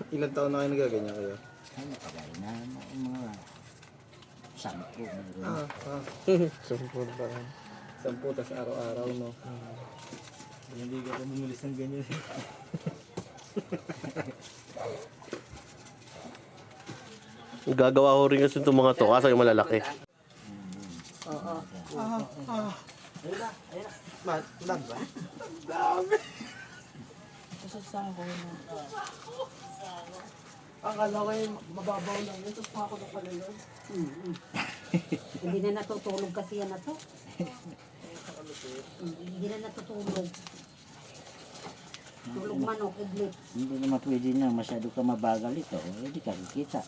Ilang taon na kayo nagaganyan kayo? Ay, matagal na. Mga 10 meron. Sumpod pa rin. 10 tas araw-araw, no? Hindi ka pa bumulis ng ganyan. Gagawa ko rin kasi itong mga to, kaso yung malalaki. Lag ba? Kasasama ko na. Akala ko yung mababaw lang yun, tapos pa ako na pala yun. Hindi na natutulog kasi yan na to. Hindi na natutulog. Tulog manok, iglit. Hindi naman pwede na masyado ka mabagal ito. Hindi ka kikita.